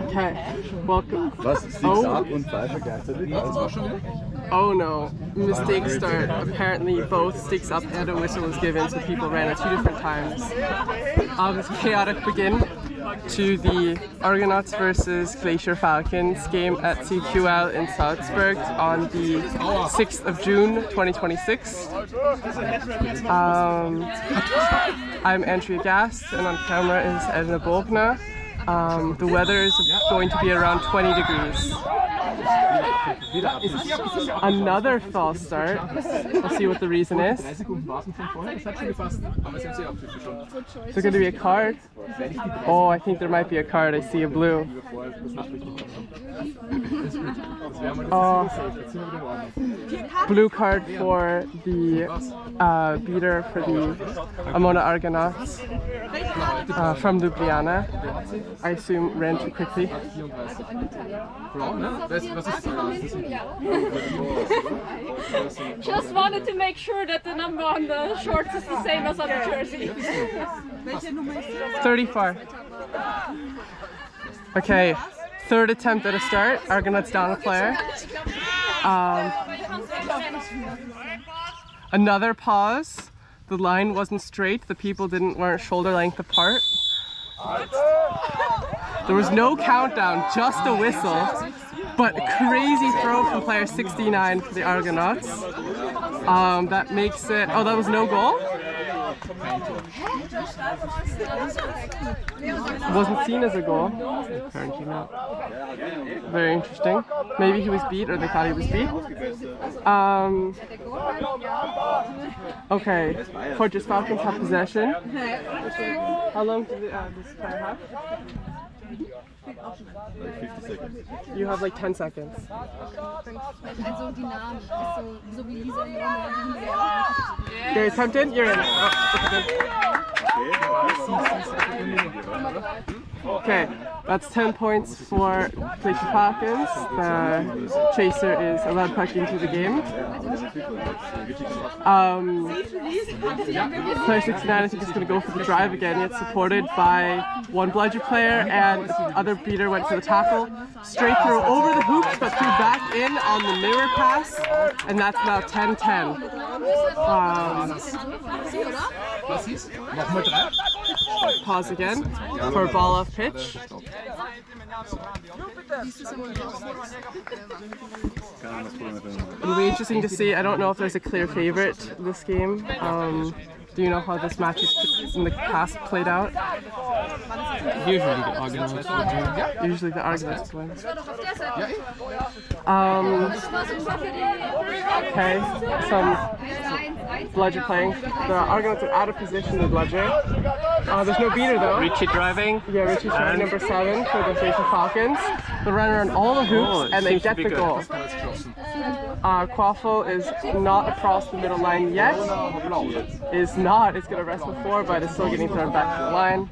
Okay, welcome. Was? Sticks up und Pfeife gleichzeitig? Oh no, mistake start. Apparently both sticks up and a whistle was given, so people ran at 2 different times. Chaotic begin to the Argonauts versus Glacier Falcons game at CEQL in Salzburg on the 6th of June 2026. I'm Andrea Gast, and on camera is Edna Bogner. The weather is going to be around 20 degrees. Another false start. We'll see what the reason is. Is there going to be a card? Oh, I think there might be a card. I see a blue. Blue card for the beater for the Aemona Argonauts from Ljubljana. I assume ran too quickly. Just wanted to make sure that the number on the shorts is the same as on the jersey. 34. Okay, third attempt at a start. Argonauts down a player. Another pause. The line wasn't straight. The people weren't shoulder length apart. There was no countdown, just a whistle. But a crazy throw from player 69 for the Argonauts. That makes it. Oh, that was no goal? Wasn't seen as a goal. Apparently not. Very interesting. Maybe he was beat, or they thought he was beat. Okay, Fortress Falcons have possession. How long does this player have? Like 50 seconds. You have like 10 seconds. You're attempted? You're in. Okay, that's 10 points for Glacier Falcons. The chaser is allowed back into the game. Player 69 I think is going to go for the drive again. It's supported by one bludger player, and the other beater went for the tackle. Straight throw over the hoops, but threw back in on the mirror pass, and that's now 10-10. Pause again for a ball off pitch. It'll be interesting to see. I don't know if there's a clear favorite this game. Do you know how this match is in the past played out? Usually the Argonauts win. Usually the Argonauts win. Okay, some bludger playing. The Argonauts are out of position with bludger. There's no beater though. Richie driving. Yeah, Richie's driving number 7 for the Glacier Falcons. The runner on all the hoops, and they get the goal. Quaffle is not across the middle line yet. Is not. It's going to rest before, but it's still getting thrown back to the line.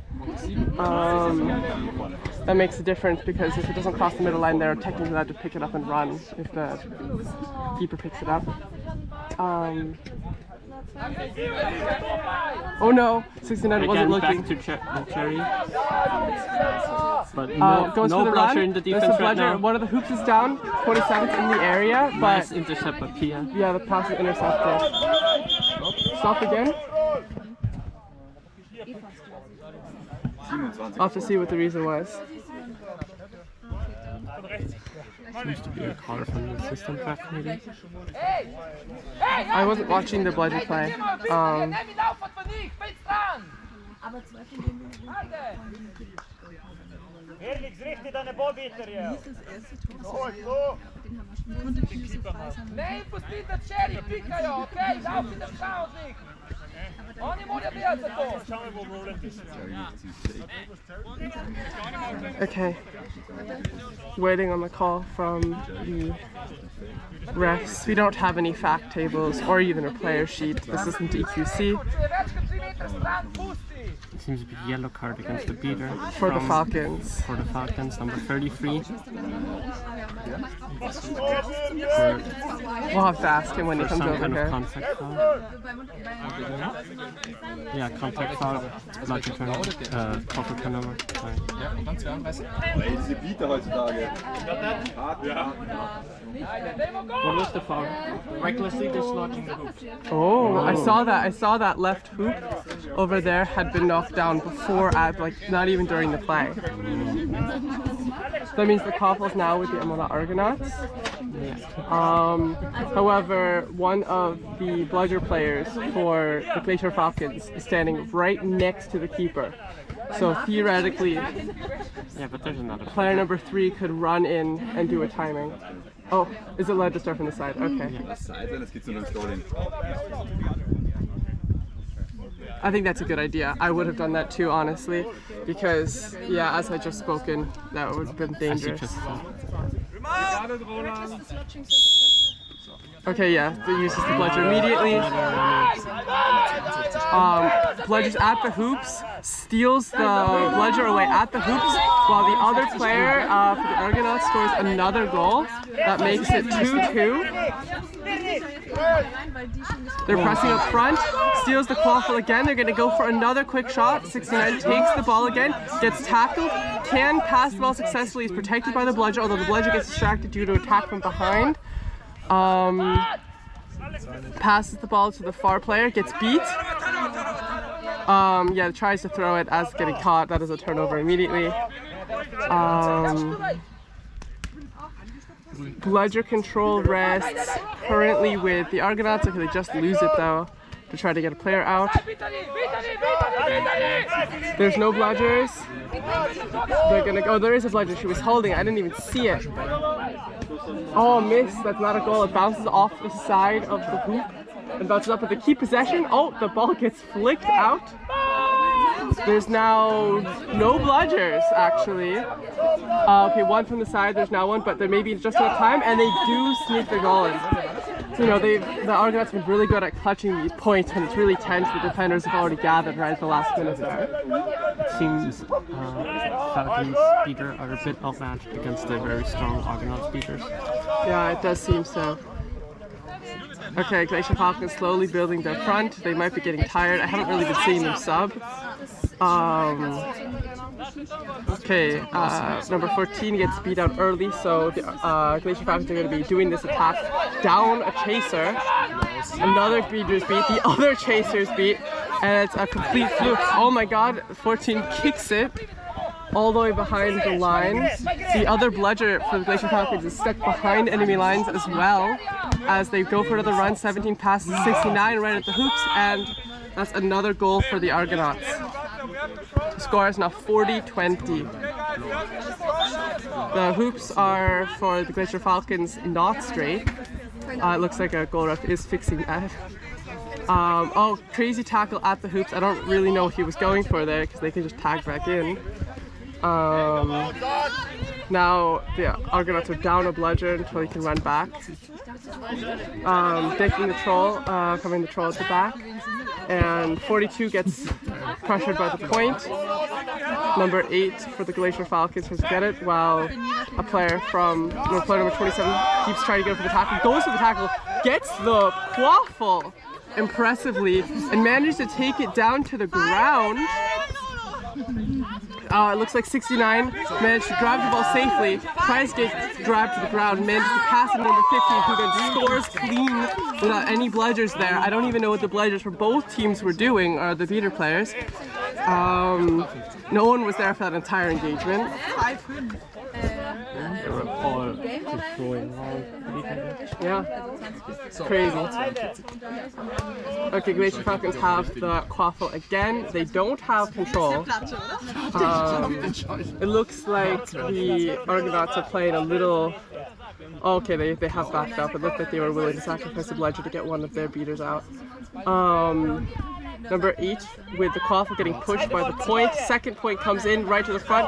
That makes a difference because if it doesn't cross the middle line, they're technically allowed to pick it up and run if the keeper picks it up. Oh no, 69 wasn't looking. Back to Cherry. But no bludger in the defense right now. One of the hoops is down, 27's in the area, but nice intercept by Pia. Yeah, the pass is intercepted. Stop again. I'll have to see what the reason was. Seems to be a call from the system track, maybe. I wasn't watching the bludger play. Okay, waiting on the call from the refs. We don't have any fact tables or even a player sheet. This isn't EQC. It seems to be a yellow card against the beater. For the Falcons. For the Falcons, number 33. We'll have to ask him when he For comes some over kind here. of contact foul. Yeah, contact foul. Bludger turnover. Proper turnover. Sorry. Ey, diese Bieter heutzutage. What was the foul? Recklessly dislodging the hoop. Oh, I saw that. I saw that left hoop over there had been knocked down before, not even during the play. That means the Koffels now with the Aemona Argonauts. However, one of the bludger players for the Glacier Falcons is standing right next to the keeper. So theoretically, Yeah, but there's another. player number 3 could run in and do a timing. Oh, is it allowed to start from the side? Okay. Seite, das geht zu einem Stalling. I think that's a good idea. I would have done that too, honestly, because, yeah, as I just spoken, that would have been As you dangerous. just said. Okay, yeah, that uses the bludger immediately. Bludgers at the hoops, steals the bludger away at the hoops, while the other player for the Argonauts scores another goal. That makes it 2-2. They're pressing up front, steals the quaffle again. They're going to go for another quick shot. 69 takes the ball again, gets tackled, can pass the ball successfully, is protected by the bludger, although the bludger gets distracted due to attack from behind. Passes the ball to the far player, gets beat. Yeah, tries to throw it as getting caught. That is a turnover immediately. Bludger control rests currently with the Argonauts. Okay, they just lose it though to try to get a player out. There's no bludgers. They're gonna go. Oh, there is a bludger. She was holding it. I didn't even see it. Oh, miss. That's not a goal. It bounces off the side of the hoop and bounces up with the key possession. Oh, the ball gets flicked out. There's now no bludgers, actually. Okay, one from the side. There's now one, but there may be just enough time, and they do sneak the goal in. So, you know, the Argonauts have been really good at clutching these points when it's really tense. The defenders have already gathered right at the last minute there. It seems Falcons beater are a bit outmatched against the very strong Argonauts beaters. Yeah, it does seem so. Okay, Glacier Falcons slowly building their front. They might be getting tired. I haven't really been seeing them sub. Okay, number 14 gets beat out early, so the Glacier Falcons are going to be doing this attack down a chaser. Another beater's beat, the other chaser's beat, and it's a complete fluke. Oh my god, 14 kicks it all the way behind the line. The other bludger for the Glacier Falcons is stuck behind enemy lines as well as they go for another run. 17 passes 69 right at the hoops, and that's another goal for the Argonauts. The score is now 40-20. The hoops are for the Glacier Falcons not straight. It looks like a goal ref is fixing that. Oh, crazy tackle at the hoops. I don't really know what he was going for there because they can just tag back in. Now the Argonauts are down a bludger until he can run back. Taking the troll, coming the troll at the back. And 42 gets pressured by the point. Number 8 for the Glacier Falcons has get it, while a player from player number 27 keeps trying to go for the tackle, goes for the tackle, gets the quaffle impressively, and manages to take it down to the ground. It looks like 69 managed to grab the ball safely, tries to get grabbed to the ground, manages to pass it to number 15, who then scores clean without any bludgers there. I don't even know what the bludgers for both teams were doing, or the beater players. No one was there for that entire engagement. They were all just throwing around. Yeah, it's crazy. Okay, Glacier Falcons have the quaffle again. They don't have control. It looks like the Argonauts are playing a little... Okay, they have backed up. It looked like they were willing to sacrifice a bludger to get one of their beaters out. Number 8 with the quaffle getting pushed by the point. Second point comes in right to the front,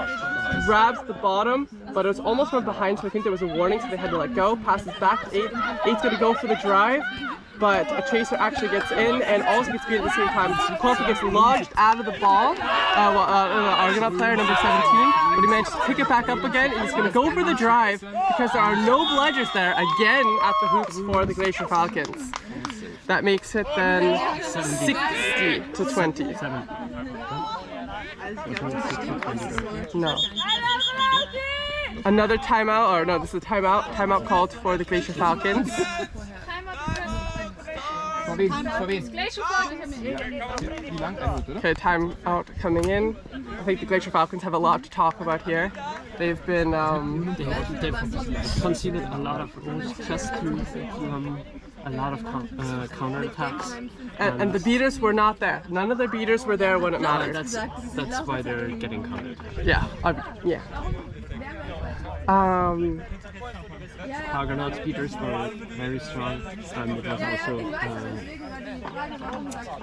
grabs the bottom, but it was almost from behind, so I think there was a warning, so they had to let go. Passes back to 8. 8's going to go for the drive. but a chaser actually gets in and also gets beat at the same time. So the qualifier gets lodged out of the ball, Argonaut player number 17, but he managed to pick it back up again, and he's going to go for the drive because there are no bludgers there again at the hoops for the Glacier Falcons. That makes it then 60 to 20. No. Another timeout, or no, this is a timeout. Timeout called for the Glacier Falcons. Okay, timeout coming in. I think the Glacier Falcons have a lot to talk about here. They've been they've conceded a lot of goals just through a lot of counter attacks. And the beaters were not there. None of their beaters were there when it mattered. That's why they're getting countered. Yeah, yeah. Argonauts beaters were very strong, and it was also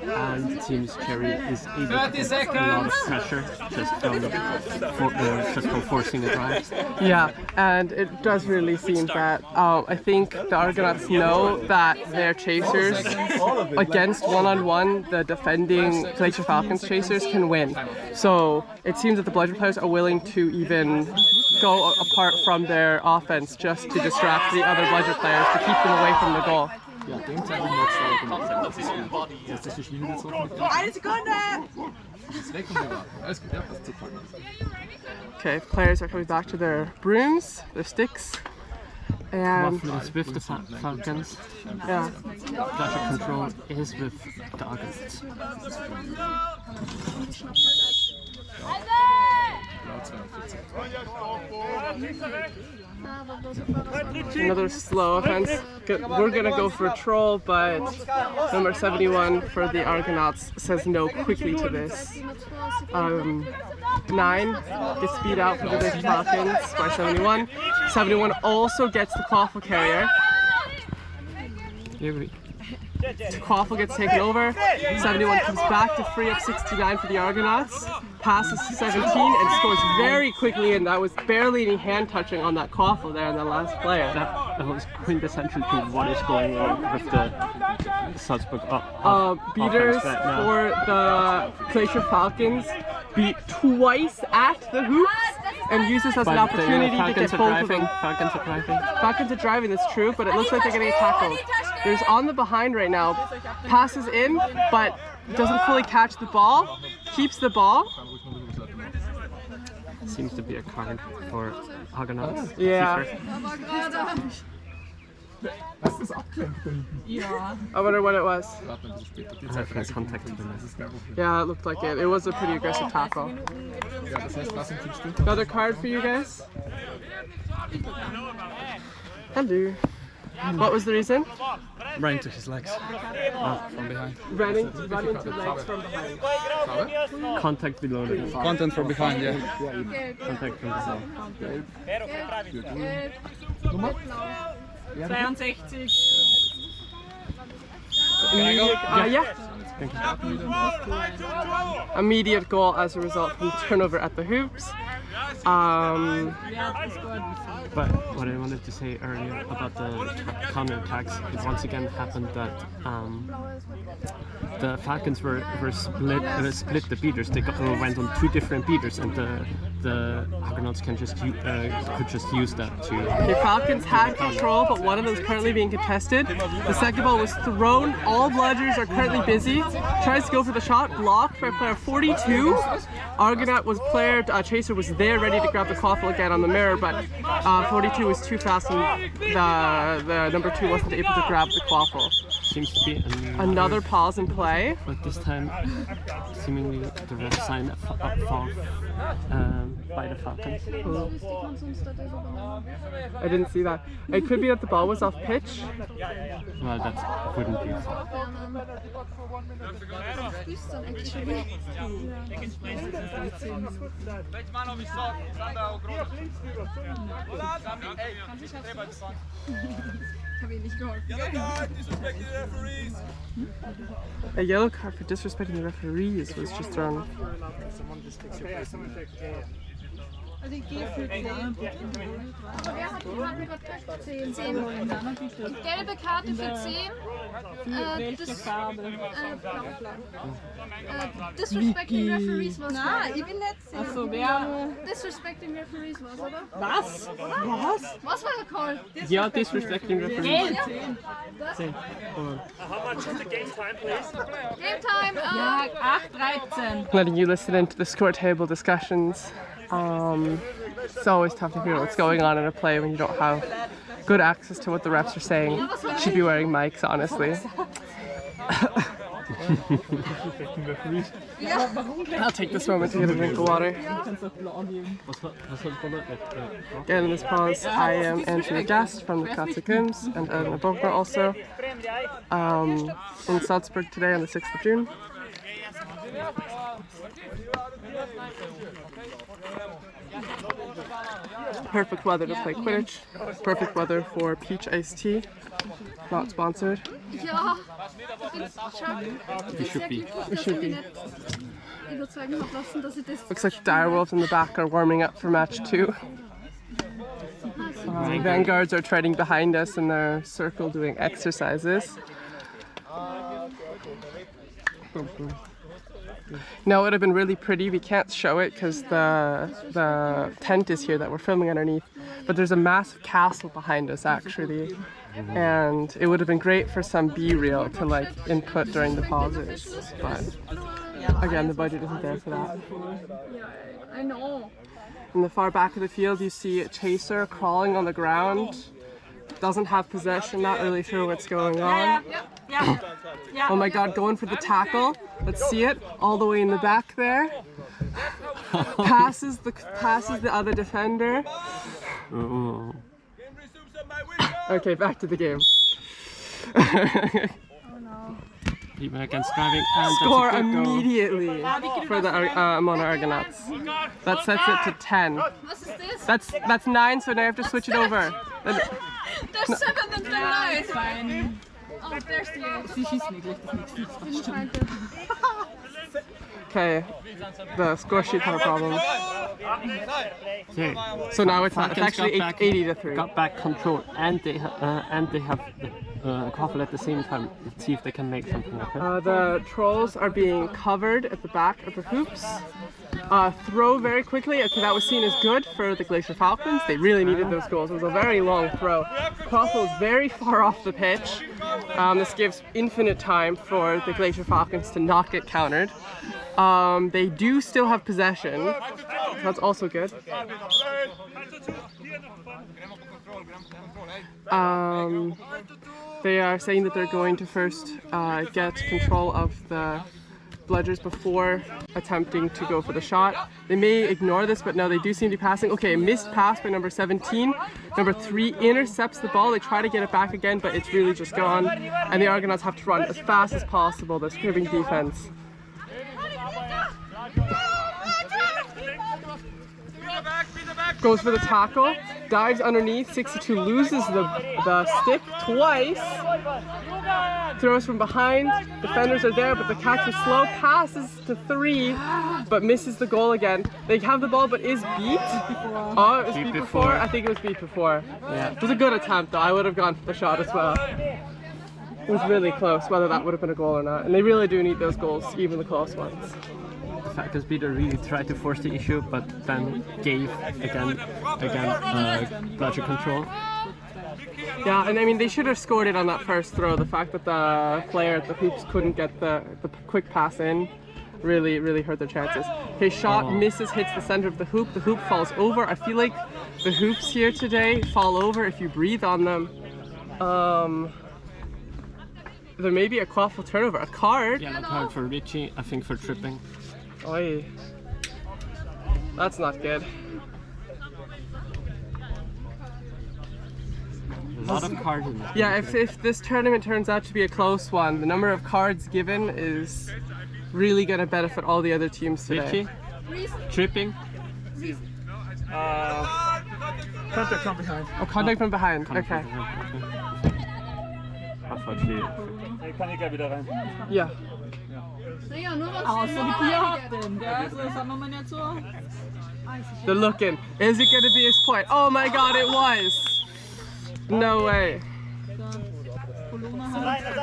and the team's carry is able to put a lot of pressure just from forcing a drive. Yeah, and it does really seem that I think the Argonauts know that their chasers against one-on-one, the defending Glacier Falcons chasers can win. So it seems that the bludger players are willing to even go apart from their offense just to distract the other bludger players to keep them away from the goal. Okay, players are coming back to their brooms, their sticks, and with the Falcons. Yeah. Bludger control is with the Argonauts. Another slow offense. We're gonna go for a troll, but number 71 for the Argonauts says no quickly to this. 9 gets beat out for the Glacier Falcons by 71. 71 also gets the quaffle carrier. Quaffle gets taken over. 71 comes back to free up 69 for the Argonauts. Passes to 17 and scores very quickly, and that was barely any hand touching on that Quaffle there in the last player. That was quintessential to what is going on with the Salzburg beaters right now. for the Glacier Falcons beat twice at the hoops and use this as an opportunity to get both of them. Falcons are driving. Falcons are driving, that's true, but it looks like they're getting tackled. There's on the behind right now, passes in, but doesn't fully catch the ball, keeps the ball. Seems to be a card for Argonauts. Yeah. I wonder what it was. Yeah, it looked like it. It was a pretty aggressive tackle. Another card for you guys? Hello. What was the reason? Ran into his legs from behind. Running into legs from behind. Contact below the Content from behind, yeah. Contact from behind. 62. Immediate goal as a result from turnover at the hoops. But what I wanted to say earlier about the counter-attacks, it once again happened that the Falcons were split the beaters. They went on 2 different beaters, and the Argonauts could just use that to. The Falcons had control, but one of them is currently being contested. The second ball was thrown. All bludgers are currently busy. Tries to go for the shot, blocked by player 42. Argonaut chaser was there ready to grab the quaffle again on the mirror, but 42 was too fast, and the number 2 wasn't able to grab the quaffle. Seems to be another pause in play. But this time, seemingly the ref signed a foul by the Falcons. I didn't see that. It could be that the ball was off pitch. Well, that wouldn't be a foul. A yellow card for disrespecting the referees was just thrown. Also ich gehe für 10. Wer hat die Karte für 10? 10. Gelbe Karte für 10. Welche Farbe? Disrespecting Referees was. Nein, ich bin nicht 10. Achso, wer? Disrespecting Referees was, oder? Was? Was? Was war der Call? Yeah, disrespecting referees. Gelb. 10. Game time. Ja, 8-13. Letting you listen into the score table discussions. It's always tough to hear what's going on in a play when you don't have good access to what the refs are saying. You should be wearing mics, honestly. I'll take this moment to get a drink of water. Again, in this pause, I am Andrew Gast from the CEQL and Aemona also in Salzburg today on the 6th of June. Perfect weather to play Quidditch. Perfect weather for peach iced tea. Not sponsored. Ja, You should be. It should be. überzeugen habe lassen, dass ich das. Looks like the direwolves in the back are warming up for match 2. Vanguards are treading behind us in their circle doing exercises. No, it would have been really pretty. We can't show it because the tent is here that we're filming underneath. But there's a massive castle behind us actually. And it would have been great for some B-reel to like input during the pauses. But again, the budget isn't there for that. I know. In the far back of the field, you see a chaser crawling on the ground. Doesn't have possession, not really sure what's going on. Oh my god, going for the tackle. Let's see it, all the way in the back there. Passes the other defender. Okay, back to the game. Even against driving and Score that's a good goal. immediately for the Aemona Argonauts. That sets it to 10. Was ist das? That's 9, so now I have to switch it over. There's 7 and the 9. Oh, there's the 8. Sie schießen wirklich das nächste. Okay, the score sheet had a problem. So, So now it's Falcons actually got back- 80 to 3. got back control and they have Quaffle at the same time. Let's see if they can make something of it. The trolls are being covered at the back of the hoops. Throw very quickly. Okay, that was seen as good for the Glacier Falcons. They really needed those goals. It was a very long throw. Quaffle is very far off the pitch. This gives infinite time for the Glacier Falcons to not get countered. They do still have possession. So that's also good. They are saying that they're going to first get control of the bludgers before attempting to go for the shot. They may ignore this, but no, they do seem to be passing. Okay, missed pass by number 17. Number 3 intercepts the ball. They try to get it back again, but it's really just gone. And the Argonauts have to run as fast as possible. They're cribbing defense. Goes for the tackle, dives underneath, 62 loses the stick twice, throws from behind, defenders are there, but the catch was slow, passes to 3, but misses the goal again. They have the ball, but is beat. Oh, it was beat before? I think it was beat before. Yeah. It was a good attempt though, I would have gone for the shot as well. It was really close, whether that would have been a goal or not, and they really do need those goals, even the close ones. Falcons Peter really tried to force the issue, but then gave again bludger control. Yeah, and I mean they should have scored it on that first throw. The fact that the player at the hoops couldn't get the quick pass in really hurt their chances. His shot misses, hits the center of the hoop falls over. I feel like the hoops here today fall over if you breathe on them. There may be a Quaffle turnover, a card. Yellow card for Richie, I think for tripping. Oi. That's not good. A lot of cards in this. Yeah, if this tournament turns out to be a close one, the number of cards given is really going to benefit all the other teams today. Richie? Tripping? Contact from behind. Oh, contact from behind. Okay. Kann ich gleich wieder rein. Yeah. Ja, nur was Außer die Bier hat den, gell? So sagen wir mal nicht so. They're looking. Is it gonna be his point? Oh my god, it was! No way.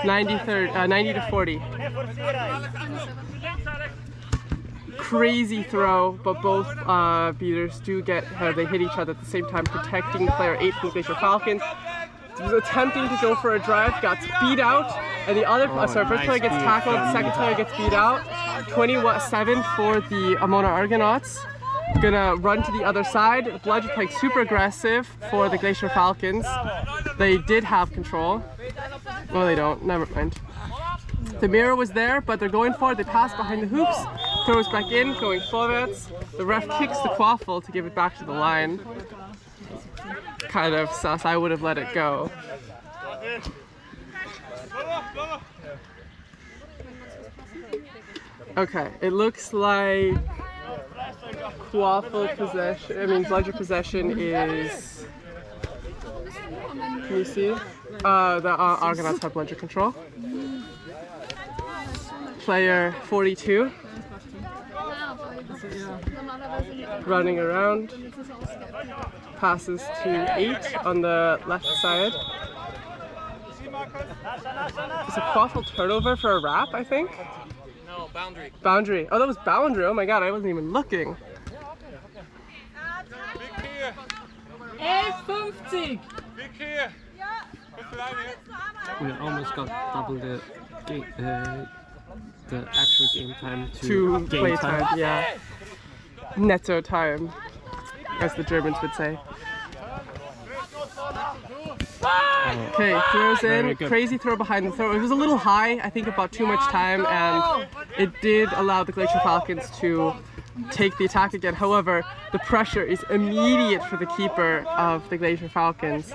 90 to 40. Crazy throw, but both beaters do get, they hit each other at the same time, protecting player 8 from the Glacier Falcons. He was attempting to go for a drive, got beat out, and the other, sorry, first player gets tackled, second player gets beat out. 27 for the Aemona Argonauts. Gonna run to the other side. Bludge playing super aggressive for the Glacier Falcons. They did have control. Well, they don't, never mind. The mirror was there, but they're going for it. They pass behind the hoops, throws back in, going forwards. The ref kicks the quaffle to give it back to the line. Kind of sus, I would have let it go. Okay, it looks like quaffle possession, Bludger possession is, can you see? The Argonauts have Bludger control. Player 42, running around, passes to 8 on the left side. It's a quaffle turnover for a wrap, I think? No, boundary. Boundary. Oh, that was boundary. Oh my god, I wasn't even looking. 11:50. We almost got double the actual game time to game play time. Yeah. Netto time, as the Germans would say. Okay, throws in, crazy throw behind the throw. It was a little high, I think about too much time, and it did allow the Glacier Falcons to take the attack again. However, the pressure is immediate for the keeper of the Glacier Falcons.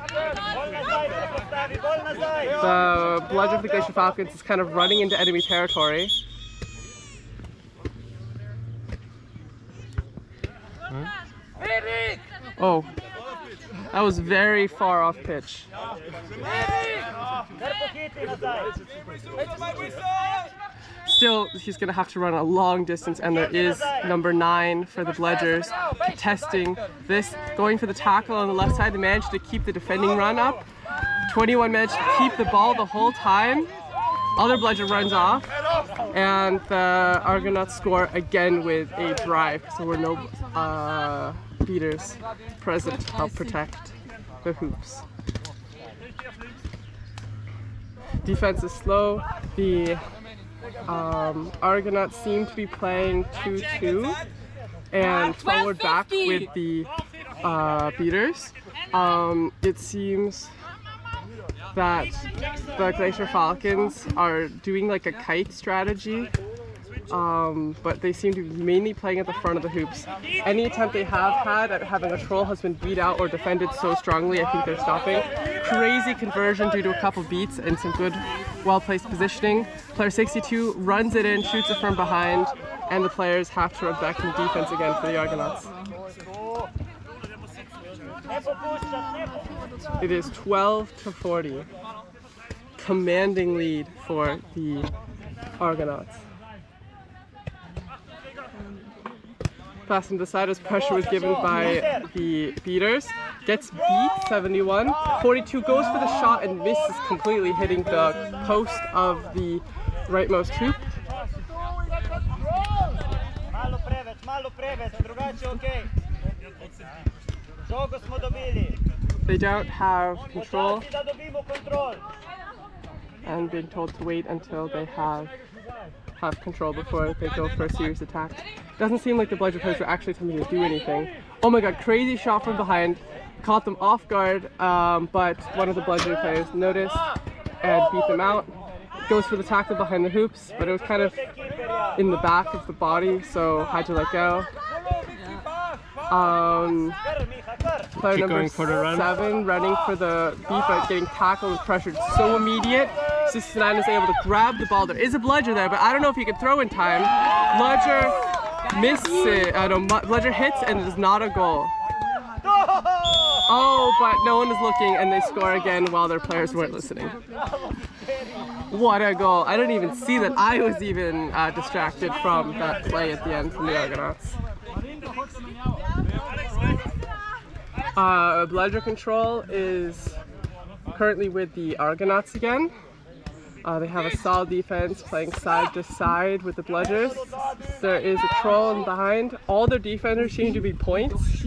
The Bludger of the Glacier Falcons is kind of running into enemy territory. Oh, that was very far off pitch. Still, he's going to have to run a long distance, and there is number 9 for the Bludgers testing this, going for the tackle on the left side. They managed to keep the defending run up. 21 managed to keep the ball the whole time. Other Bludger runs off, and the Argonauts score again with a drive. So we're no beaters present to help protect the hoops. Defense is slow. The Argonauts seem to be playing 2-2 and forward back with the beaters. It seems that the Glacier Falcons are doing like a kite strategy, but they seem to be mainly playing at the front of the hoops. Any attempt they have had at having a troll has been beat out or defended so strongly, I think they're stopping. Crazy conversion due to a couple beats and some good, well-placed positioning. Player 62 runs it in, shoots it from behind, and the players have to run back in defense again for the Argonauts. It is 12-40. Commanding lead for the Argonauts. Pass to the side as pressure was given by the beaters. Gets beat, 71. 42 goes for the shot and misses completely, hitting the post of the rightmost hoop. They don't have control and being told to wait until they have control before they go for a serious attack. Doesn't seem like the Bludger players were actually attempting to do anything. Oh my god, crazy shot from behind. Caught them off guard, but one of the Bludger players noticed and beat them out. Goes for the tackle behind the hoops, but it was kind of in the back of the body, so had to let go. Player number 7 running for the beat, but getting tackled and pressured so immediate. 69 is able to grab the ball. There is a Bludger there, but I don't know if he can throw in time. Bludger misses it. Bludger hits and it is not a goal. Oh, but no one is looking and they score again while their players weren't listening. What a goal. I didn't even see that I was even distracted from that play at the end from the Argonauts. Bludger control is currently with the Argonauts again. They have a solid defense playing side to side with the Bludgers. There is a troll in behind. All their defenders seem to be points.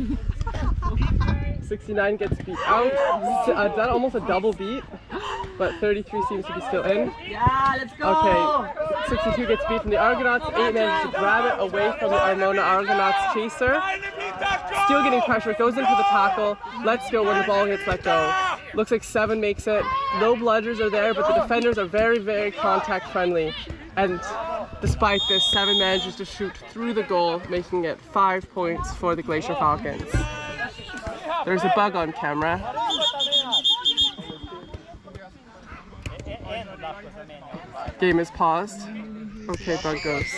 69 gets beat out. Is that almost a double beat? But 33 seems to be still in. Yeah, let's go! Okay, 62 gets beat from the Argonauts. 8 manages to grab it away from the Aemona Argonauts chaser. Still getting pressure, goes into the tackle, lets go when the ball gets let go. Looks like 7 makes it. No bludgers are there, but the defenders are very, very contact friendly. And despite this, 7 manages to shoot through the goal, making it 5 points for the Glacier Falcons. There's a bug on camera. Game is paused. Okay, bug goes.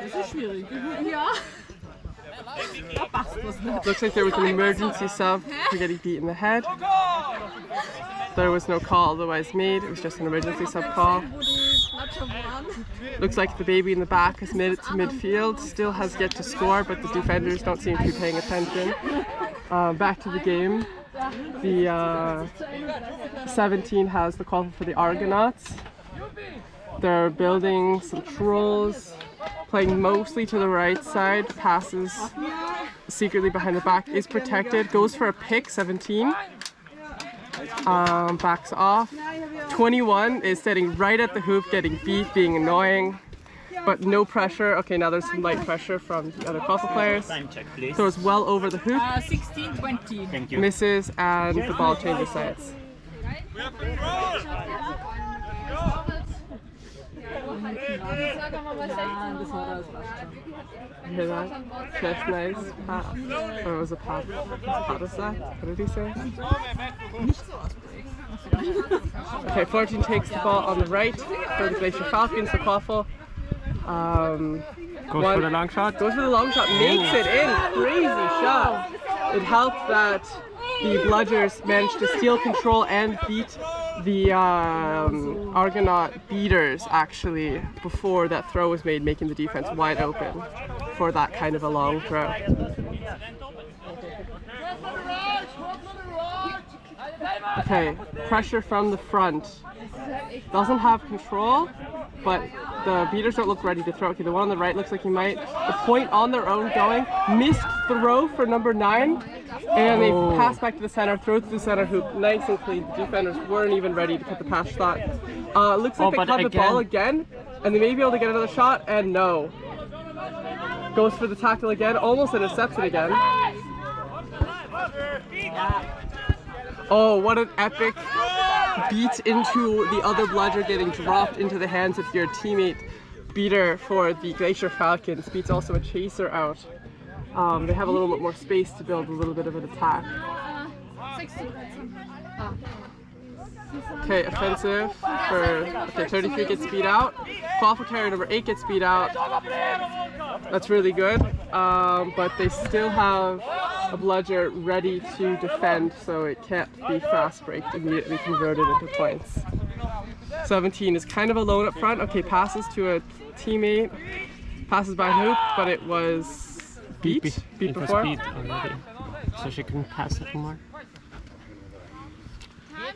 Das ist schwierig. Ja. Looks like there was an emergency sub for getting beat in the head. There was no call otherwise made, it was just an emergency sub call. Looks like the baby in the back has made it to midfield, still has yet to score, but the defenders don't seem to be paying attention. Back to the game. The 17 has the call for the Argonauts. They're building some trolls, playing mostly to the right side, passes secretly behind the back, is protected, goes for a pick, 17. Backs off. 21 is sitting right at the hoop, getting beat, being annoying, but no pressure. Okay, now there's some light pressure from the other Kosovo players. Throws well over the hoop. 16-20. Thank you. Misses, and the ball changes sides. You hear that? That's nice. Pat. Or was it Pat? Pat was that? What did he say? Okay, 14 takes the ball on the right for the Glacier Falcons, the Koffel. Goes for the long shot. Goes for the long shot, makes it in. Crazy shot. It helped that the Bludgers managed to steal control and beat the Argonaut beaters actually before that throw was made, making the defense wide open for that kind of a long throw. Okay, pressure from the front. Doesn't have control, but the beaters don't look ready to throw. Okay, the one on the right looks like he might. The point on their own going. Missed throw for number 9. And they pass back to the center, throw to the center hoop, nice and clean. The defenders weren't even ready to put the pass shot. Looks like they caught the ball again, and they may be able to get another shot, and no. Goes for the tackle again, almost intercepts it again. Oh, what an epic beat into the other bludger, getting dropped into the hands of your teammate beater for the Glacier Falcons. Beats also a chaser out. They have a little bit more space to build a little bit of an attack. Okay, offensive for, okay, 33 gets beat out. Quaffle carrier number 8 gets beat out. That's really good, but they still have a bludger ready to defend, so it can't be fast breaked, immediately converted into points. 17 is kind of alone up front. Okay, passes to a teammate, passes by hoop, but it was beat before. Beat already, so she couldn't pass it more.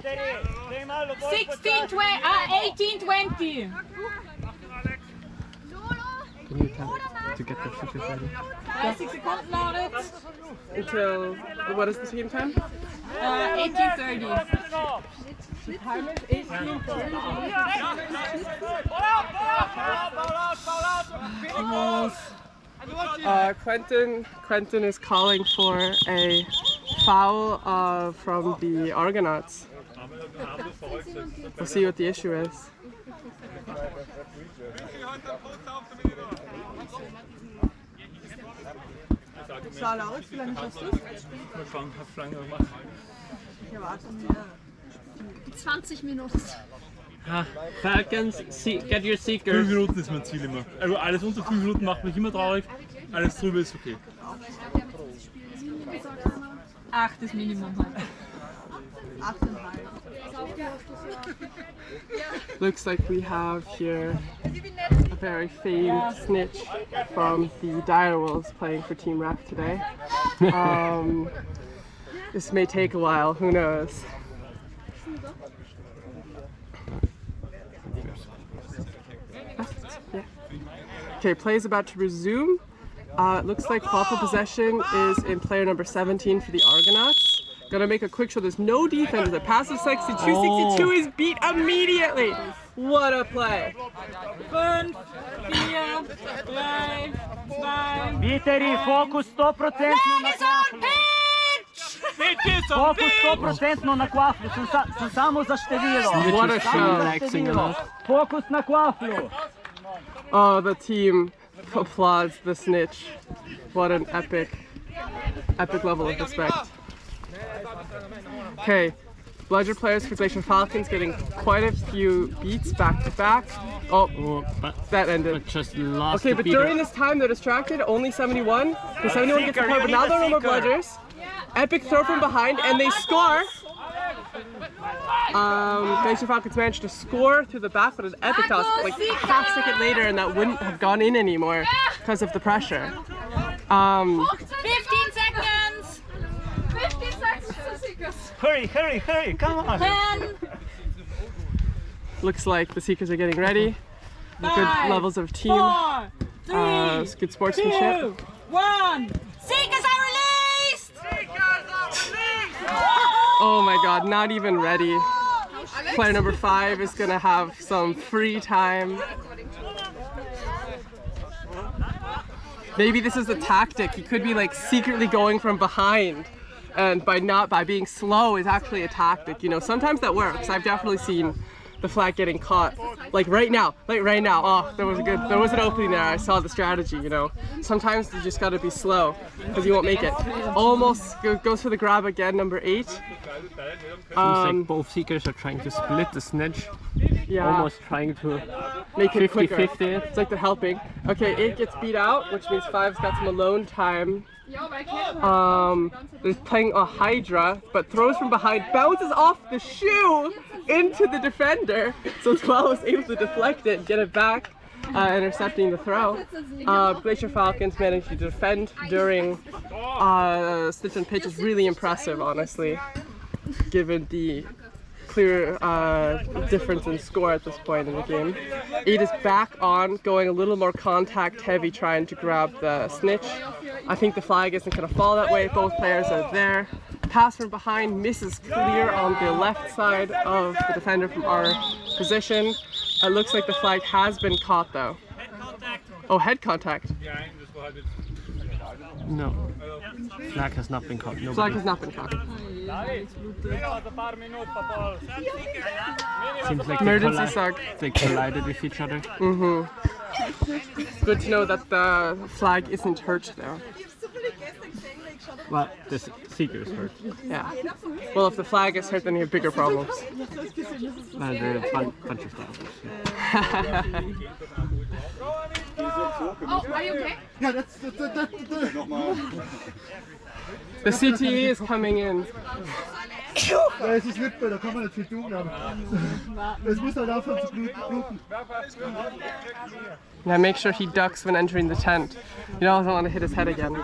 18-20. Can you tell to get the shooters ready? 30 Sekunden, Moritz. Until, what is the team time? 18:30. The time is 18:30. Quentin is calling for a foul from the Argonauts. We'll see what the issue is. Sah laut, wie lange ist das? Mal schauen, wie lange wir machen. Ich erwarte mir 20 Minuten. Falcons, get your 5 seekers. Minuten ist mein Ziel immer. Also alles unter 5 Minuten macht mich immer traurig, alles drüber ist okay. 8 ist Minimum halt. 8,5. Looks like we have here a very famed snitch from the Direwolves playing for Team Rep today. This may take a while, who knows? Yeah. Okay, play is about to resume. It looks like quaffle possession is in player number 17 for the Argonauts. Gonna make a quick show. There's no defense. The passive 62 is beat immediately. What a play! 5, 4, 3, 2. Viteri, fokus 100% na kvaflu. Fokus 100% na kvaflu, sem samo za število. What a show! Fokus na kvaflu. Oh, the team applauds the snitch. What an epic level of respect. Okay, bludger players for Glacier Falcons getting quite a few beats back to back. Oh, that ended. But just lost Okay, the but beater. during this time they're distracted, only 71. The 71 gets the point, but now there are no more bludgers. Epic throw from behind, and they score. Glacier Falcons managed to score through the back, but an epic toss, like a half second later, and that wouldn't have gone in anymore because of the pressure. 15 seconds! 15 seconds to Seekers. Hurry, come on. 10, Looks like the Seekers are getting ready. Good 5, levels of team. 4, 3, It's good sportsmanship. 2, 1. Seekers are released! Oh my god, not even ready. Player number 5 is gonna have some free time. Maybe this is a tactic. He could be like secretly going from behind, and by being slow is actually a tactic. You know, sometimes that works. I've definitely seen the flag getting caught. Like right now. Oh, there was an opening there. I saw the strategy, you know. Sometimes you just gotta be slow because you won't make it. Almost goes for the grab again, number 8. Seems like both seekers are trying to split the snitch. Yeah. Almost trying to Make it quicker. 50-50. It's like they're helping. Okay, 8 gets beat out, which means 5's got some alone time. They're playing a Hydra, but throws from behind, bounces off the shoe into the defender. So 12 is able to deflect it, get it back, intercepting the throw. Glacier Falcons managed to defend during snitch and pitch is really impressive, honestly, given the clear difference in score at this point in the game. 8 is back on, going a little more contact heavy, trying to grab the snitch. I think the flag isn't going to fall that way. Both players are there. Pass from behind misses clear on the left side of the defender from our position. It looks like the flag has been caught though. Oh, head contact. No. Flag has not been caught. Nobody. Flag has not been caught. Seems like Emergency suck. they collided with each other. Good to know that the flag isn't hurt though. Well, the seeker is hurt. Yeah. Well, if the flag is hurt, then you have bigger problems. There are a bunch of problems. Oh, are you okay? The CTE is coming in. Ja, es ist Lippe, da kann man nicht viel tun, aber es muss halt aufhören zu bluten. Now make sure he ducks when entering the tent. He doesn't want to hit his head again.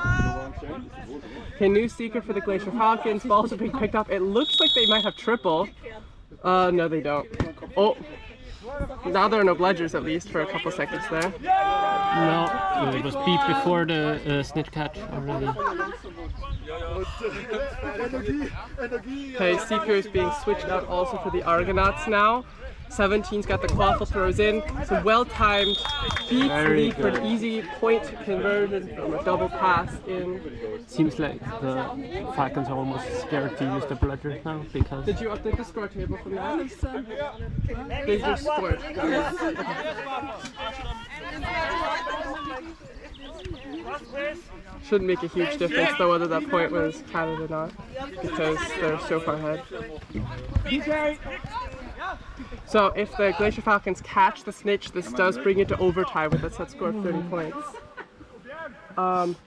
Okay, new seeker for the Glacier Falcons. Balls are being picked up. It looks like they might have triple. No, they don't. Oh, now there are no bludgers at least for a couple seconds there. No, it was beat before the snitch catch already. Okay, seeker is being switched out also for the Argonauts now. 17's got the quaffle throws in. Some well-timed beats lead for an easy point conversion from a double pass in. Seems like the Falcons are almost scared to use the bludger now because. Did you update the score table from that? They just scored. Shouldn't make a huge difference though whether that point was counted or not, because they're so far ahead. So if the Glacier Falcons catch the snitch, this does bring it to overtime with a set score of 30 points.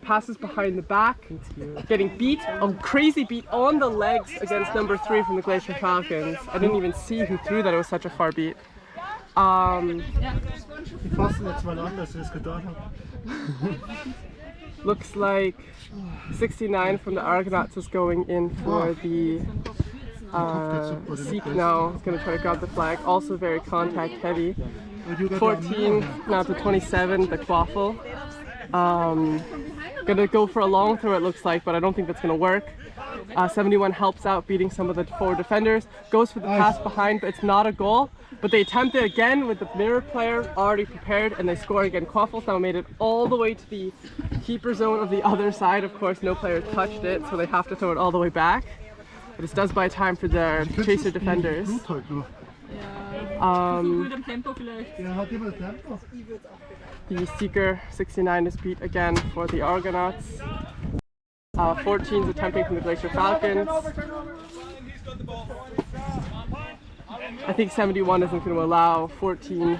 Passes behind the back, getting beat, a crazy beat on the legs against number 3 from the Glacier Falcons. I didn't even see who threw that, it was such a far beat. Looks like 69 from the Argonauts is going in for the CEQL now. He's going to try to grab the flag, also very contact heavy. 14 now to 27, the quaffle. Gonna go for a long throw it looks like, but I don't think that's gonna work. 71 helps out beating some of the forward defenders, goes for the pass behind, but it's not a goal. But they attempt it again with the mirror player already prepared, and they score again. Quaffles now made it all the way to the keeper zone of the other side. Of course, no player touched it, so they have to throw it all the way back. But this does buy time for their chaser defenders. The Seeker 69 is beat again for the Argonauts. 14 is attempting from the Glacier Falcons. I think 71 isn't going to allow 14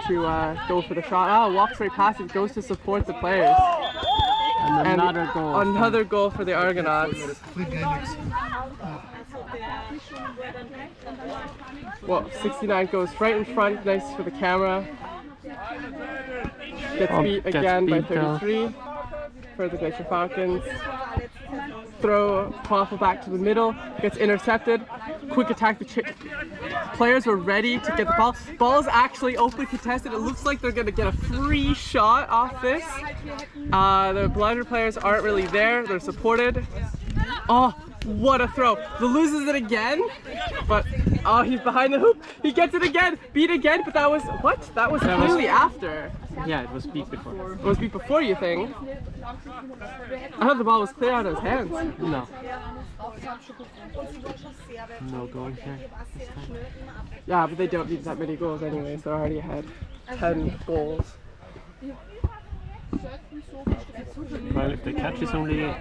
to go for the shot. Walks right past it, goes to support the players. And another goal. Another goal for the Argonauts. Well, 69 goes right in front, nice for the camera. Gets beat again by 33 for the Glacier Falcons. Throw quaffle back to the middle, gets intercepted. Quick attack, the players were ready to get the ball. Ball's actually open contested. It looks like they're gonna get a free shot off this. The blunder players aren't really there, they're supported. Oh, what a throw. The loses it again, but oh, he's behind the hoop. He gets it again, beat again, but that was, what? That was clearly after. Yeah, it was beat before. It was beat before, you think? I thought the ball was clear out of his hands. No. No goal here. Yeah, but they don't need that many goals anyway, so they're already ahead. 10 goals. Well, if they catch, it's only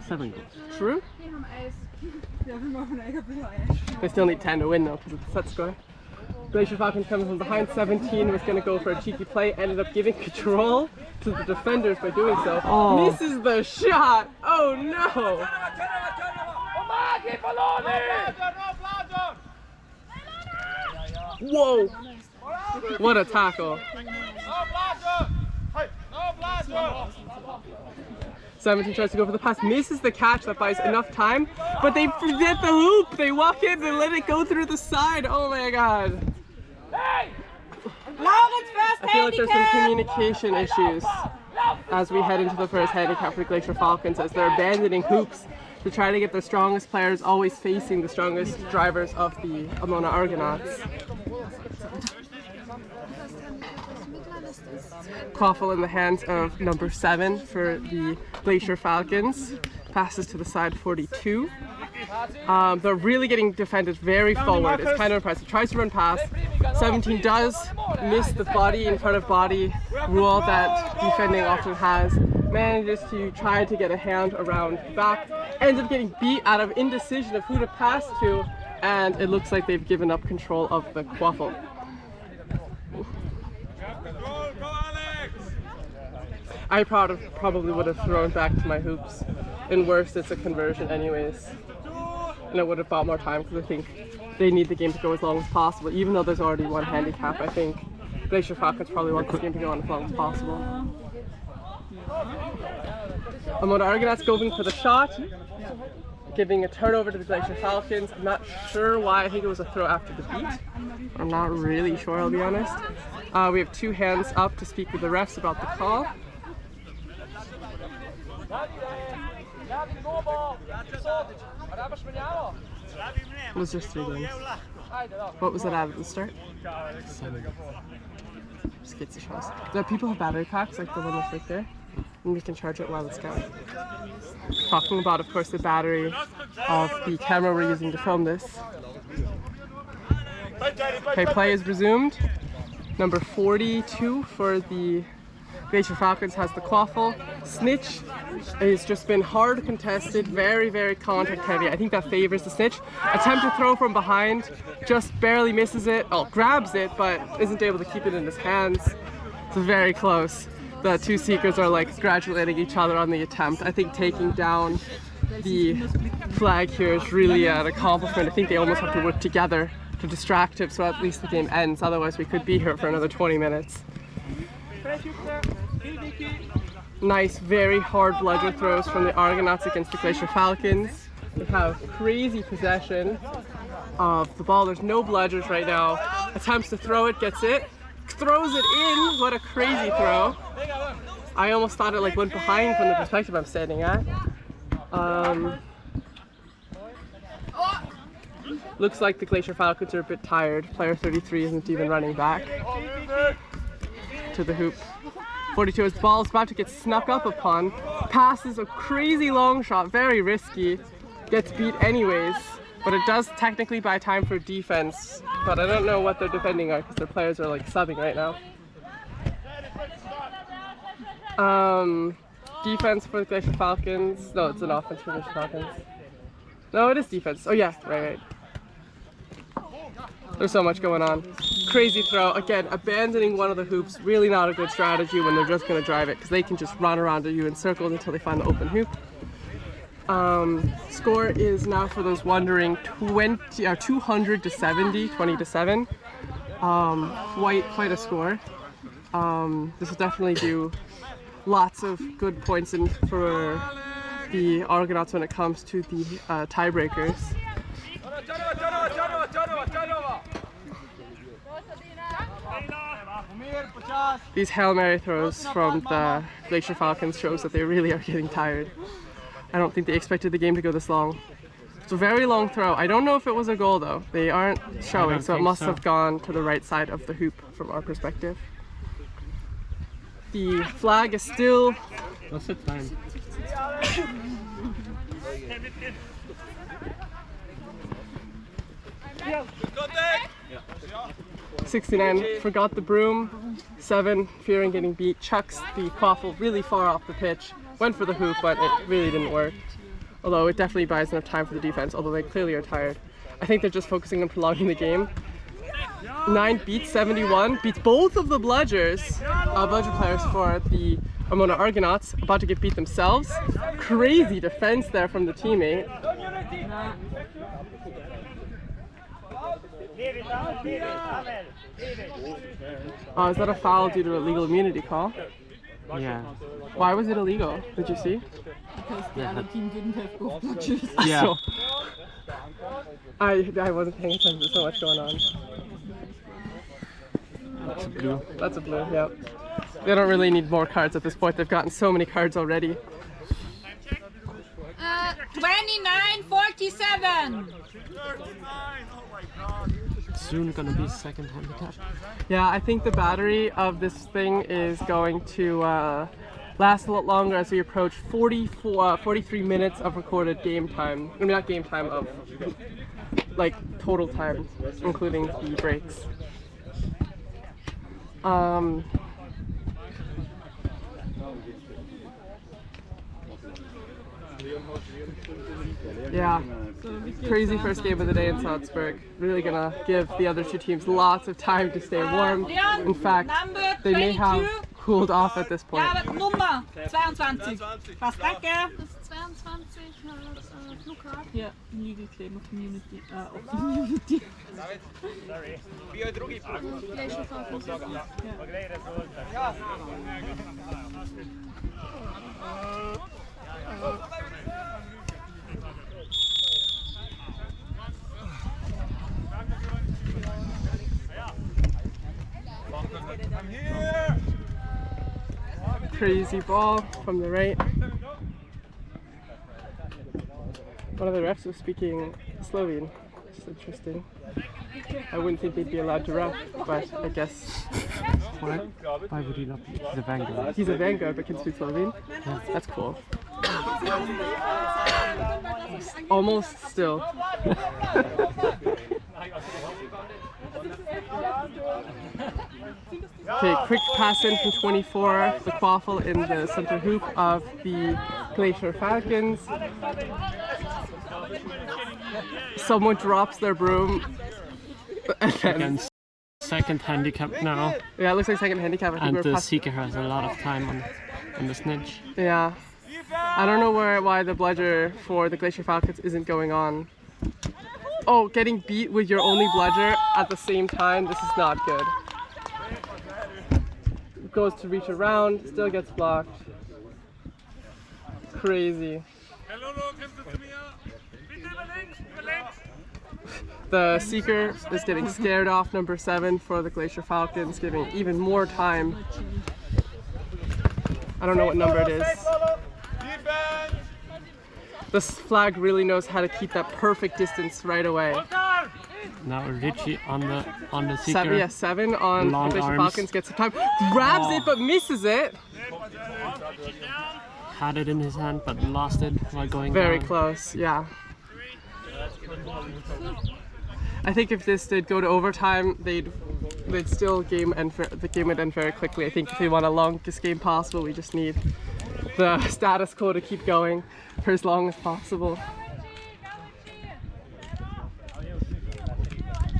7 goals. True. They still need 10 to win though, because of the set score. Glacier Falcons coming from behind. 17 was going to go for a cheeky play, ended up giving control to the defenders by doing so. Oh. Misses the shot! Oh no! Whoa! What a tackle! 17 tries to go for the pass, misses the catch that buys enough time, but they forget the hoop! They walk in and let it go through the side! Oh my god! I feel like there's some communication issues as we head into the first handicap for the Glacier Falcons, as they're abandoning hoops to try to get their strongest players always facing the strongest drivers of the Aemona Argonauts. Quaffle in the hands of number 7 for the Glacier Falcons. Passes to the side 42. They're really getting defended very forward. It's kind of impressive. Tries to run past. 17 does miss the body in front of body rule that defending often has. Manages to try to get a hand around the back. Ends up getting beat out of indecision of who to pass to, and it looks like they've given up control of the quaffle. I probably would have thrown back to my hoops. And worse, it's a conversion anyways. And it would have bought more time because I think they need the game to go as long as possible. Even though there's already one handicap, I think Glacier Falcons probably want this game to go on as long as possible. Aemona Argonauts going for the shot, giving a turnover to the Glacier Falcons. I'm not sure why. I think it was a throw after the beat. I'm not really sure, I'll be honest. We have 2 hands up to speak with the refs about the call. It was just 3 games. What was it at the start? 7. Just gets a chance. Do people have battery packs like the one that's right there? And we can charge it while it's going. Talking about, of course, the battery of the camera we're using to film this. Okay, play is resumed. Number 42 for the Glacier Falcons has the quaffle. Snitch has just been hard contested, very, very contact heavy. I think that favors the Snitch. Attempt to throw from behind, just barely misses it. Oh, grabs it, but isn't able to keep it in his hands. It's very close. The two Seekers are like congratulating each other on the attempt. I think taking down the flag here is really an accomplishment. I think they almost have to work together to distract him so at least the game ends. Otherwise we could be here for another 20 minutes. Nice, very hard bludger throws from the Argonauts against the Glacier Falcons. They have crazy possession of the ball. There's no bludgers right now. Attempts to throw it, gets it, throws it in. What a crazy throw. I almost thought it like went behind from the perspective I'm standing at. Looks like the Glacier Falcons are a bit tired. Player 33 isn't even running back to the hoop. 42 as the ball is about to get snuck up upon. Passes a crazy long shot, very risky. Gets beat anyways, but it does technically buy time for defense. But I don't know what they're defending on because their players are like subbing right now. Defense for the Glacier Falcons. No, it's an offense for the Glacier Falcons. No, it is defense. Oh yeah, right. There's so much going on. Crazy throw. Again, abandoning one of the hoops. Really not a good strategy when they're just going to drive it because they can just run around you in circles until they find the open hoop. Score is now, for those wondering, 200 to 70, 20 to 7. Quite a score. This will definitely do lots of good points in for the Argonauts when it comes to the tiebreakers. These Hail Mary throws from the Glacier Falcons shows that they really are getting tired. I don't think they expected the game to go this long. It's a very long throw. I don't know if it was a goal though. They aren't showing, so it must have gone to the right side of the hoop from our perspective. The flag is still... What's the time? 69 forgot the broom. 7 fearing getting beat. Chucks the quaffle really far off the pitch. Went for the hoop, but it really didn't work. Although it definitely buys enough time for the defense, although they clearly are tired. I think they're just focusing on prolonging the game. 9 beats 71, beats both of the bludger players for the Aemona Argonauts, about to get beat themselves. Crazy defense there from the teammate. Oh, is that a foul due to a legal immunity call? Yeah. Why was it illegal? Did you see? Because the other team didn't have both bludgers. Yeah. So, I wasn't paying attention, there's so much going on. That's a blue. That's a blue, yeah. They don't really need more cards at this point, they've gotten so many cards already. 29-47. Soon gonna be second handicap. Yeah, I think the battery of this thing is going to last a lot longer as we approach 43 minutes of recorded game time. I mean, not game time, of like total time, including the breaks. Yeah, crazy first game of the day in Salzburg. Really gonna give the other two teams lots of time to stay warm. In fact, they may have cooled off at this point. Ja, aber Nummer 22. Was, danke. Das ist 22 Flugkarte. Hier, Legal Claim of Immunity. Immunity. Glacier Falcons. Crazy ball from the right. One of the refs was speaking Slovene, which is interesting. I wouldn't think they'd be allowed to ref, but I guess. Why would he not be? He's a vanguard. He's a vanguard but can speak Slovene? Yeah. That's cool. Almost still. Okay, quick pass in from 24, the quaffle in the center hoop of the Glacier Falcons. Someone drops their broom. And then, Again, second handicap now. yeah, it looks like second handicap. I think And we're the past- Seeker has a lot of time on the snitch. Yeah. I don't know why the bludger for the Glacier Falcons isn't going on. Oh, getting beat with your only bludger at the same time, this is not good. Goes to reach around, still gets blocked. Crazy. The Seeker is getting scared off number 7 for the Glacier Falcons, giving even more time. I don't know what number it is. This flag really knows how to keep that perfect distance right away. Now Richie on the Seeker. 7, yeah, 7 on Long the Glacier arms. Falcons, gets some time, grabs it but misses it. Had it in his hand but lost it while going Very down. close, yeah. I think if this did go to overtime, they'd still the game would end very quickly. I think if they want a longest game possible, we just need the status quo to keep going for as long as possible.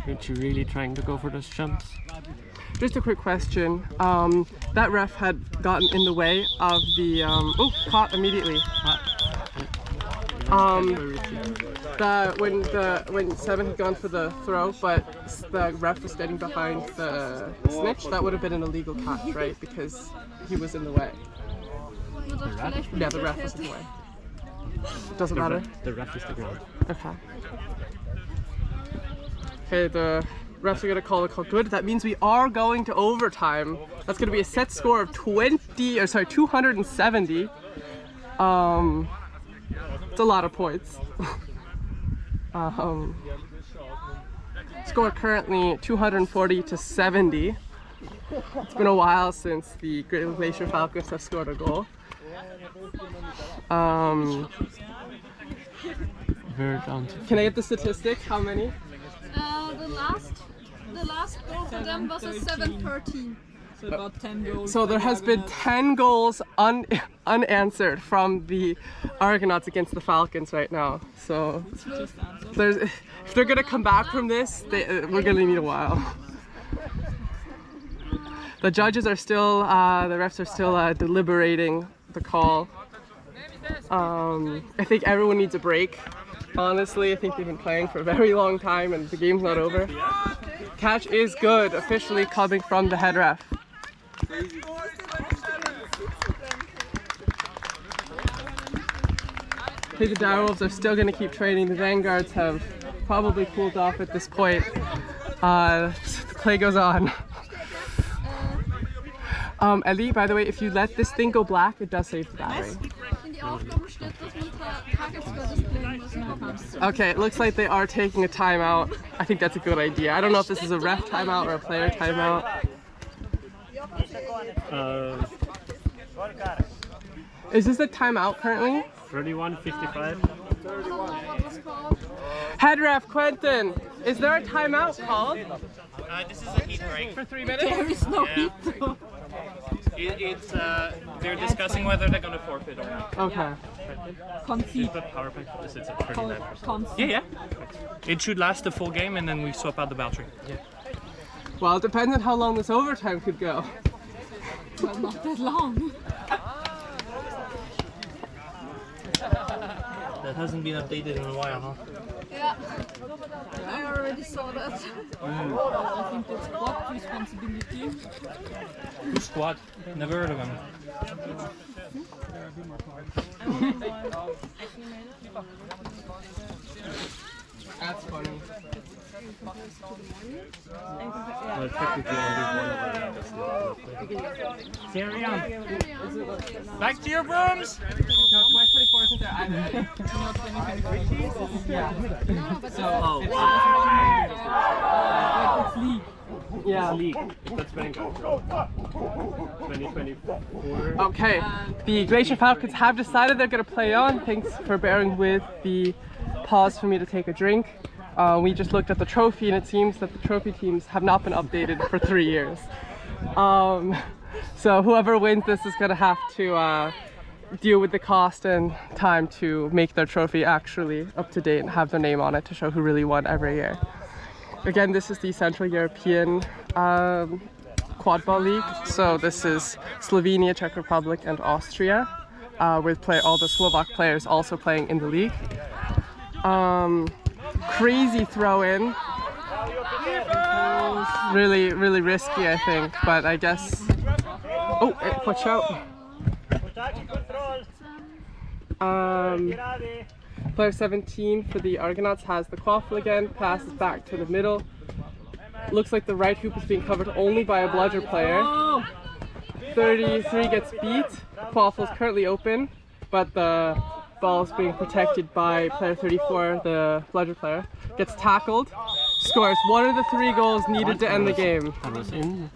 Richie really trying to go for those jumps. Just a quick question. That ref had gotten in the way of the caught immediately. When 7 had gone for the throw, but the ref was standing behind the snitch, that would have been an illegal catch, right? Because he was in the way. Yeah, the ref was in the way. Doesn't matter. The ref is the ground. Okay. Okay, the refs are gonna call the call good. That means we are going to overtime. That's gonna be a set score of 270. It's a lot of points. Score currently 240 to 70. It's been a while since the Glacier Falcons have scored a goal. Very down to Can I get the statistic? How many? The last goal for them was a 7-13. So about 10 goals. So there has been 10 goals unanswered from the Argonauts against the Falcons right now. So if they're gonna come back from this, we're gonna need a while. The judges are still, the refs are still deliberating the call. I think everyone needs a break. Honestly, I think they've been playing for a very long time and the game's not over. Catch is good, officially coming from the head ref. I think the Direwolves are still going to keep training. The Vanguards have probably cooled off at this point. The play goes on. Ellie, by the way, if you let this thing go black, it does save the battery. Okay, it looks like they are taking a timeout. I think that's a good idea. I don't know if this is a ref timeout or a player timeout. Is this a timeout currently? 31:55. Head ref Quentin, is there a timeout called? This is a heat break. For 3 minutes? There is no heat. They're discussing whether they're gonna forfeit or not. Okay. Concede. The power pack sits at 39%. Concede. Yeah. It should last the full game and then we swap out the battery. Yeah. Well, it depends on how long this overtime could go. Well, not that long. That hasn't been updated in a while, huh? Yeah, I already saw that. I think that's what responsibility. Who's squad? Never heard of him. That's funny. Well, technically only one of them. Back to your brooms! No, 2024 isn't there either. Yeah. So, it's league. Yeah. League. That's Vanguard. 2024. Okay, the Glacier Falcons have decided they're going to play on. Thanks for bearing with the pause for me to take a drink. We just looked at the trophy and it seems that the trophy teams have not been updated for 3 years. So whoever wins this is gonna have to deal with the cost and time to make their trophy actually up to date and have their name on it to show who really won every year. Again, this is the Central European Quadball League. So this is Slovenia, Czech Republic, and Austria, with all the Slovak players also playing in the league. Crazy throw in. Really, really risky, I think, but I guess. Oh, watch out. Player 17 for the Argonauts has the quaffle again, passes back to the middle. Looks like the right hoop is being covered only by a bludger player. 33 gets beat. Quaffle is currently open, but the ball is being protected by player 34, the bludger player. Gets tackled, scores one of the 3 goals needed to end the game. That was in.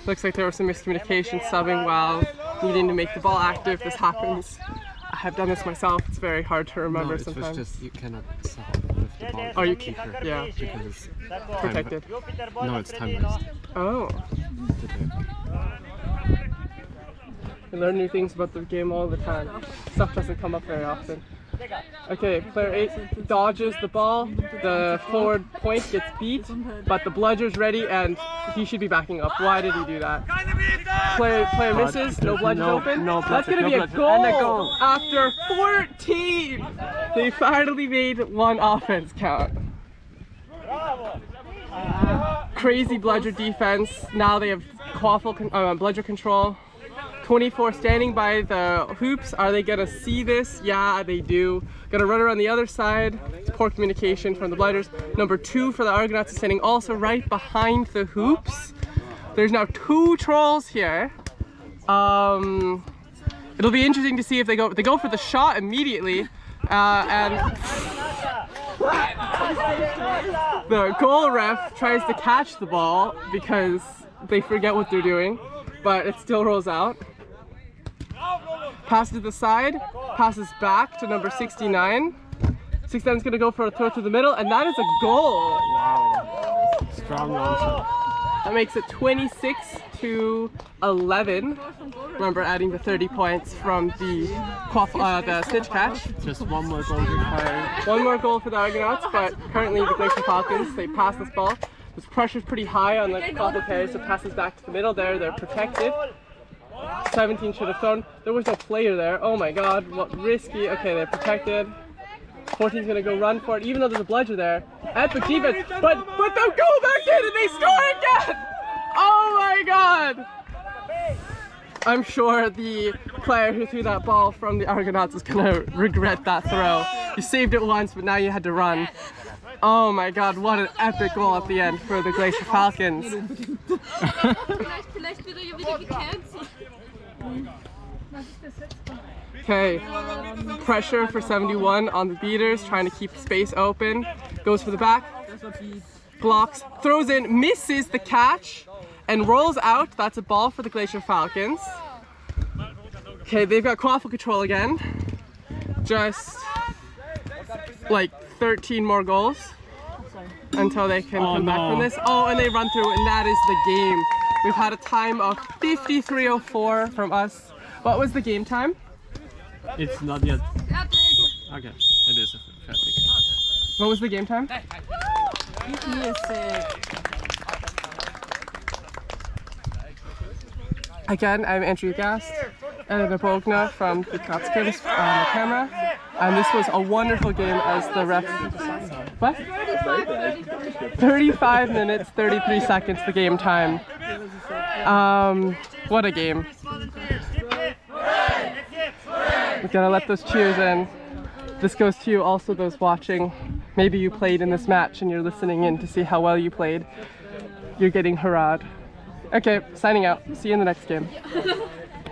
Looks like there was some miscommunication subbing while needing to make the ball active. This happens. I have done this myself. It's very hard to remember sometimes. Just you cannot sub with the ball. Oh, you can't. Yeah. Because it's Protected. No, it's time waste. Oh. We learn new things about the game all the time. Stuff doesn't come up very often. Okay, player 8 dodges the ball, the forward point gets beat, but the bludger's ready and he should be backing up. Why did he do that? Player misses, no bludger's open. That's going to be a goal after 14! They finally made one offense count. Crazy bludger defense. Now they have bludger control. 24 standing by the hoops. Are they gonna see this? Yeah, they do. Gonna run around the other side. It's poor communication from the bludgers. Number 2 for the Argonauts is standing also right behind the hoops. There's now 2 trolls here. It'll be interesting to see if they go for the shot immediately, and the goal ref tries to catch the ball because they forget what they're doing, but it still rolls out. Pass to the side, passes back to number 69. 69 is going to go for a throw to the middle, and that is a goal! Wow. Strong launcher. That makes it 26-11. Remember adding the 30 points from the snitch catch. Just one more goal required. One more goal for the Argonauts, but currently the Glacier Falcons, they pass this ball. This pressure's pretty high on the quaffle players, so passes back to the middle there. They're protected. 17 should have thrown. There was no player there. Oh my god, what risky. Okay, they're protected. 14's gonna go run for it, even though there's a bludger there. Epic defense, but they'll go back in and they score again! Oh my god! I'm sure the player who threw that ball from the Argonauts is gonna regret that throw. You saved it once, but now you had to run. Oh my god, what an epic goal at the end for the Glacier Falcons. Okay, pressure for 71 on the beaters, trying to keep space open. Goes for the back, blocks, throws in, misses the catch, and rolls out. That's a ball for the Glacier Falcons. Okay, they've got quaffle control again. Just like 13 more goals until they can come back from this. Oh, and they run through, and that is the game. We've had a time of 53:04 from us. What was the game time? It's not yet. Okay, it is fertig. What was the game time? Again, I'm Andrew Gast, Elena Bogner from the Graz on the camera, and this was a wonderful game as the ref. What? 35 minutes, 33 seconds the game time. What a game. We're gonna let those cheers in. This goes to you, also those watching. Maybe you played in this match and you're listening in to see how well you played. You're getting hurrahed. Okay, signing out. See you in the next game.